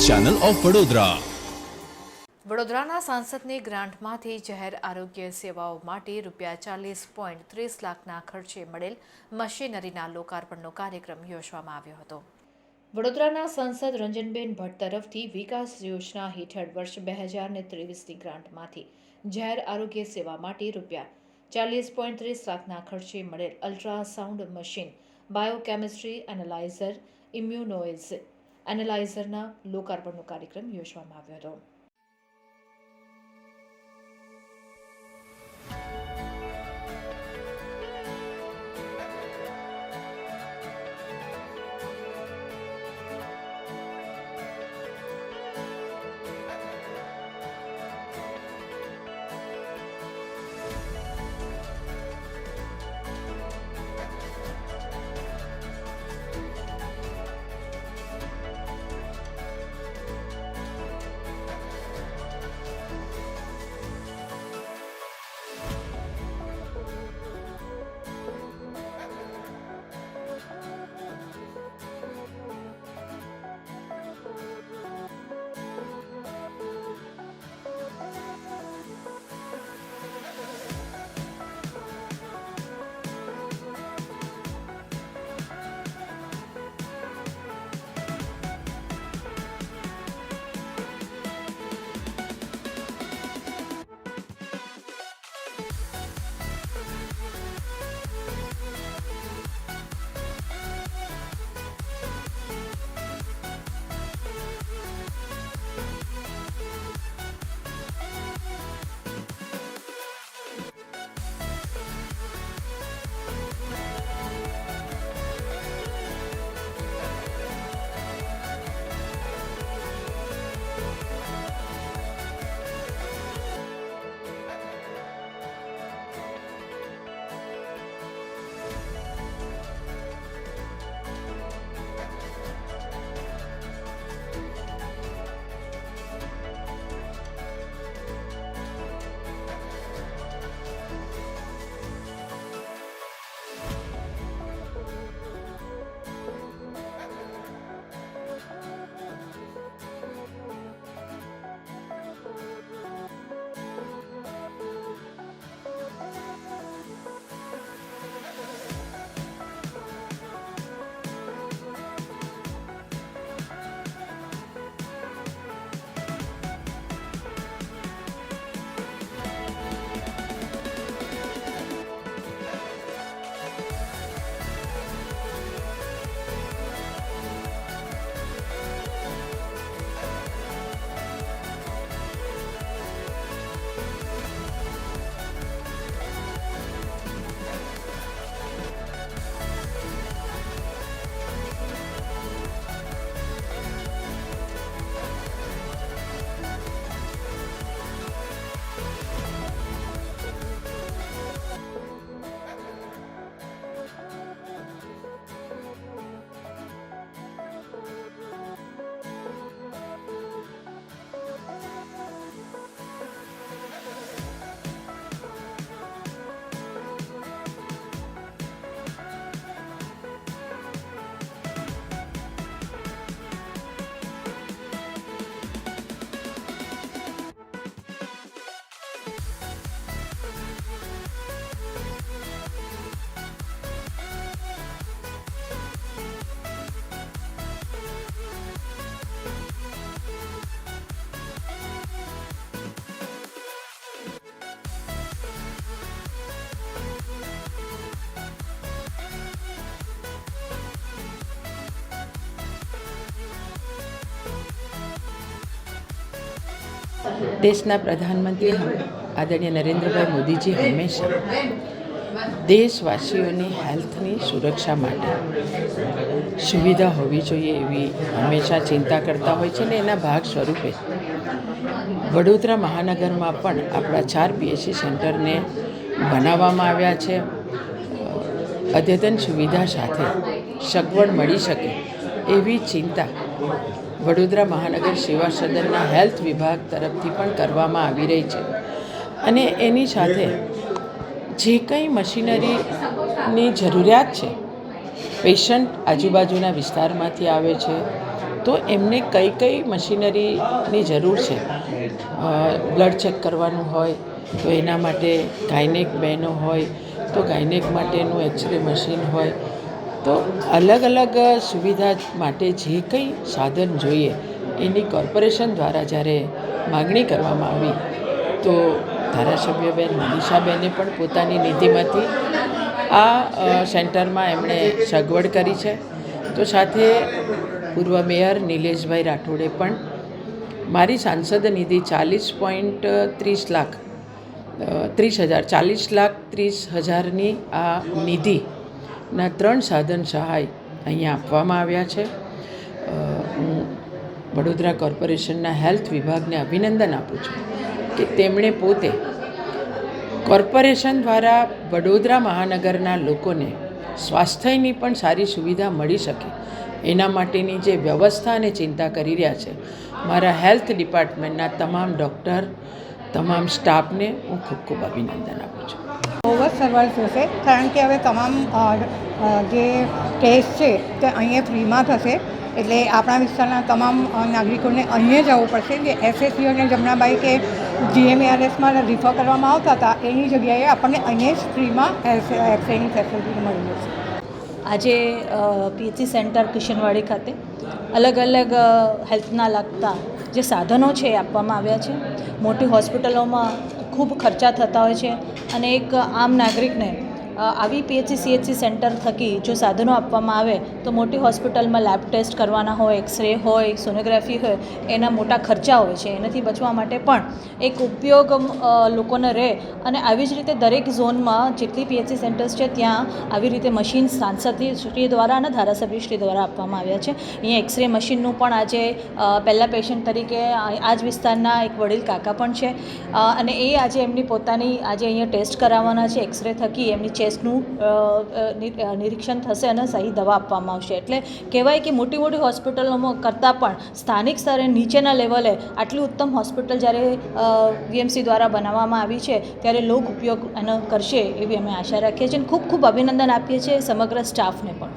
Channel of Vadodara. વડોદરાના સાંસદની ગ્રાન્ટમાંથી જાહેર આરોગ્ય સેવાઓ માટે ₹40.30 લાખના ખર્ચે મળેલ મશીનરીના લોકાર્પણનો કાર્યક્રમ યોજવામાં આવ્યો હતો. વડોદરાના સાંસદ રંજનબેન ભટ્ટ તરફથી વિકાસ યોજના હેઠળ વર્ષ 2023ની ગ્રાન્ટમાંથી જાહેર આરોગ્ય સેવા માટે ₹40.30 લાખના ખર્ચે મળેલ અલ્ટ્રાસાઉન્ડ મશીન, બાયોકેમિસ્ટ્રી એનાલાઇઝર, ઇમ્યુનોઇઝ એનાલાઇઝરના લોકાર્પણનો કાર્યક્રમ યોજવામાં આવ્યો હતો. દેશના પ્રધાનમંત્રી આદરણીય નરેન્દ્રભાઈ મોદીજી હંમેશા દેશવાસીઓની હેલ્થની સુરક્ષા માટે સુવિધા હોવી જોઈએ એવી હંમેશા ચિંતા કરતા હોય છે ને એના ભાગ સ્વરૂપે વડોદરા મહાનગરમાં પણ આપણા 4 PHC સેન્ટરને બનાવવામાં આવ્યા છે. અદ્યતન સુવિધા સાથે સગવડ મળી શકે એવી ચિંતા વડોદરા મહાનગર સેવા સદનના હેલ્થ વિભાગ તરફથી પણ કરવામાં આવી રહી છે. અને એની સાથે જે કંઈ મશીનરીની જરૂરિયાત છે, પેશન્ટ આજુબાજુના વિસ્તારમાંથી આવે છે તો એમને કઈ કઈ મશીનરીની જરૂર છે. બ્લડ ચેક કરવાનું હોય તો એના માટે ગાયનેક બહેનો હોય તો ગાયનેક માટેનું એક્સરે મશીન હોય. તો અલગ અલગ સુવિધા માટે જે કંઈ સાધન જોઈએ એની કોર્પોરેશન દ્વારા જ્યારે માગણી કરવામાં આવી તો ધારાસભ્યબેન મનીષાબેને પણ પોતાની નિધિમાંથી આ સેન્ટરમાં એમણે સગવડ કરી છે. તો સાથે પૂર્વ મેયર નિલેશભાઈ રાઠોડે પણ મારી સાંસદ નિધિ 40,30,30,000ની આ નિધિના 3 સાધન સહાય અહીંયા આપવામાં આવ્યા છે. હું વડોદરા કોર્પોરેશનના હેલ્થ વિભાગને અભિનંદન આપું છું કે તેમણે પોતે કોર્પોરેશન દ્વારા વડોદરા મહાનગરના લોકોને સ્વાસ્થ્યની પણ સારી સુવિધા મળી શકે એના માટેની જે વ્યવસ્થા અને ચિંતા કરી રહ્યા છે. મારા હેલ્થ ડિપાર્ટમેન્ટના તમામ ડૉક્ટર, તમામ સ્ટાફને હું ખૂબ ખૂબ અભિનંદન આપું છું. બહુ જ સરળ થશે, કારણ કે હવે તમામ જે ટેસ્ટ છે તે અહીંયા ફ્રીમાં થશે. એટલે આપણા વિસ્તારના તમામ નાગરિકોને અહીંયા જવું પડશે. જે એસએસસીઓ અને જમનાબાઈ કે GMARSમાં રિફર કરવામાં આવતા હતા એની જગ્યાએ આપણને અહીંયા જ ફ્રીમાં એક્સરેની ફેસિલિટી મળી જશે. આજે PHC સેન્ટર કિશનવાડી ખાતે અલગ અલગ હેલ્થના લગતા જે સાધનો છે એ આપવામાં આવ્યા છે. મોટી હોસ્પિટલોમાં ખૂબ ખર્ચા થતા હોય છે અને એક આમ નાગરિકને આવી PHC CHC સેન્ટર થકી જો સાધનો આપવામાં આવે તો મોટી હોસ્પિટલમાં લેબ ટેસ્ટ કરવાના હોય, એક્સરે હોય, સોનોગ્રાફી હોય, એના મોટા ખર્ચા હોય છે. એનાથી બચવા માટે પણ એક ઉપયોગ લોકોને રહે અને આવી જ રીતે દરેક ઝોનમાં જેટલી PHC સેન્ટર્સ છે ત્યાં આવી રીતે મશીન સાંસદશ્રી દ્વારા અને ધારાસભ્યશ્રી દ્વારા આપવામાં આવ્યા છે. અહીંયા એક્સરે મશીનનું પણ આજે પહેલાં પેશન્ટ તરીકે આ જ વિસ્તારના એક વડીલ કાકા પણ છે અને એ આજે એમની પોતાની આજે અહીંયા ટેસ્ટ કરાવવાના છે. એક્સરે થકી એમની ચેસ્ટનું નિરીક્ષણ થશે અને સહી દવા આપવામાં આવશે. એટલે કહેવાય કે મોટી મોટી હોસ્પિટલોમાં કરતાં પણ સ્થાનિક સ્તરે નીચેના લેવલે આટલી ઉત્તમ હોસ્પિટલ જ્યારે VMC દ્વારા બનાવવામાં આવી છે ત્યારે લોક ઉપયોગ એનો કરશે એવી અમે આશા રાખીએ છીએ અને ખૂબ ખૂબ અભિનંદન આપીએ છીએ સમગ્ર સ્ટાફને પણ.